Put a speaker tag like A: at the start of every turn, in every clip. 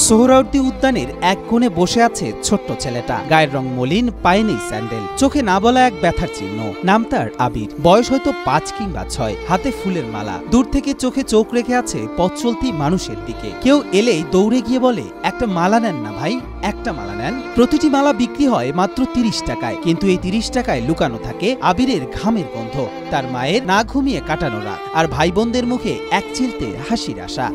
A: সোহরাওয়ার্দী উদ্যানের এক কোণে বসে আছে ছোট্ট ছেলেটা। গায়ের রং মলিন, পায়ে নেই স্যান্ডেল, চোখে না বলা এক ব্যথার চিহ্ন। নাম তার আবির। বয়স হয়তো ৫ কিংবা ৬। হাতে ফুলের মালা। দূর থেকে চোখে চোখ রেখে আছে পথ চলতি মানুষের দিকে। কেউ এলেই দৌড়ে গিয়ে বলে, একটা মালা নেন না ভাই, একটা মালা নেন। প্রতিটি মালা বিক্রি হয় মাত্র ৩০ টাকায়, কিন্তু এই ৩০ টাকায় লুকানো থাকে আবিরের ঘামের গন্ধ, তার মায়ের না ঘুমিয়ে কাটানো রাত, আর ভাই বোনদের মুখে এক চিলতে হাসির আশা।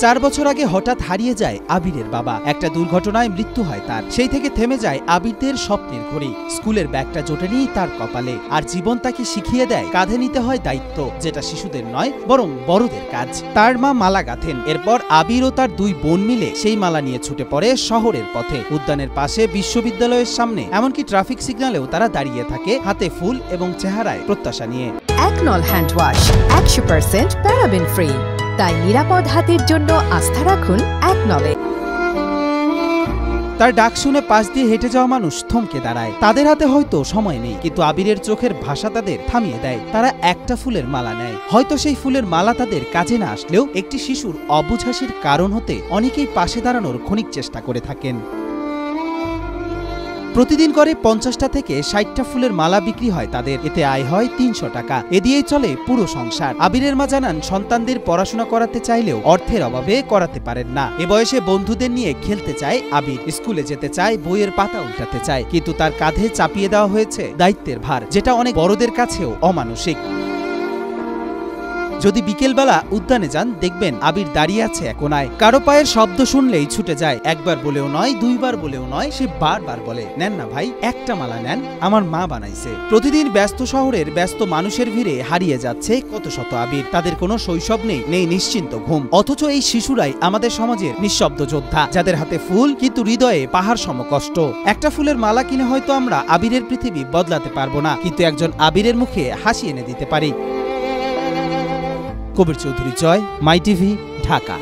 A: ৪ বছর আগে হঠাৎ হারিয়ে যায় আবিরের বাবা। একটা দুর্ঘটনায় মৃত্যু হয় তার। সেই থেকে থেমে যায় আবিরদের স্বপ্নের ঘড়ি। স্কুলের ব্যাগটা জোটেনি তার কপালে, আর জীবন তাকে শিখিয়ে দেয় কাঁধে নিতে হয় দায়িত্ব, যেটা শিশুদের নয় বরং বড়দের কাজ। তার মা মালা গাঁথেন। এরপর আবির ও তার ২ বোন মিলে সেই মালা নিয়ে ছুটে পড়ে শহরের পথে। উদ্যানের পাশে, বিশ্ববিদ্যালয়ের সামনে, এমনকি ট্রাফিক সিগন্যালেও তারা দাঁড়িয়ে থাকে, হাতে ফুল এবং চেহারায় প্রত্যাশা নিয়ে।
B: একনল হ্যান্ড ওয়াশ ১০০% প্যারাবেন ফ্রি, তাই নিরাপদ হাতের জন্য আস্থা রাখুন একনলে।
A: তার ডাক শুনে পাশ দিয়ে হেঁটে যাওয়া মানুষ থমকে দাঁড়ায়। তাদের হাতে হয়তো সময় নেই, কিন্তু আবিরের চোখের ভাষা তাদের থামিয়ে দেয়। তারা একটা ফুলের মালা নেয়। হয়তো সেই ফুলের মালা তাদের কাজে না আসলেও একটি শিশুর অবুঝ হাসির কারণ হতে অনেকেই পাশে দাঁড়ানোর ক্ষণিক চেষ্টা করে থাকেন। প্রতিদিন করে ৫০টা থেকে ৬০টা ফুলের মালা বিক্রি হয় তাদের। এতে আয় হয় ৩০০ টাকা। এ দিয়েই চলে পুরো সংসার। আবিরের মা জানান, সন্তানদের পড়াশোনা করাতে চাইলেও অর্থের অভাবে করাতে পারেন না। এ বয়সে বন্ধুদের নিয়ে খেলতে চায় আবির, স্কুলে যেতে চায়, বইয়ের পাতা উল্টাতে চায়, কিন্তু তার কাঁধে চাপিয়ে দেওয়া হয়েছে দায়িত্বের ভার, যেটা অনেক বড়দের কাছেও অমানসিক। যদি বিকেলবেলা উদ্যানে যান, দেখবেন আবির দাঁড়িয়ে আছে এক কোণায়। কারো পায়ের শব্দ শুনলেই ছুটে যায়। একবার বলেও নয়, ২ বার বলেও নয়, সে বারবার বলে, নেন না ভাই, একটা মালা নেন, আমার মা বানাইছে। প্রতিদিন ব্যস্ত শহরের ব্যস্ত মানুষের ভিড়ে হারিয়ে যাচ্ছে কত শত আবির। তাদের কোনো শৈশব নেই, নেই নিশ্চিন্ত ঘুম। অথচ এই শিশুরাই আমাদের সমাজের নিঃশব্দ যোদ্ধা, যাদের হাতে ফুল কিন্তু হৃদয়ে পাহাড় সম কষ্ট। একটা ফুলের মালা কিনে হয়তো আমরা আবিরের পৃথিবী বদলাতে পারবো না, কিন্তু একজন আবিরের মুখে হাসি এনে দিতে পারি। কবির চৌধুরী জয়, মাই টিভি, ঢাকা।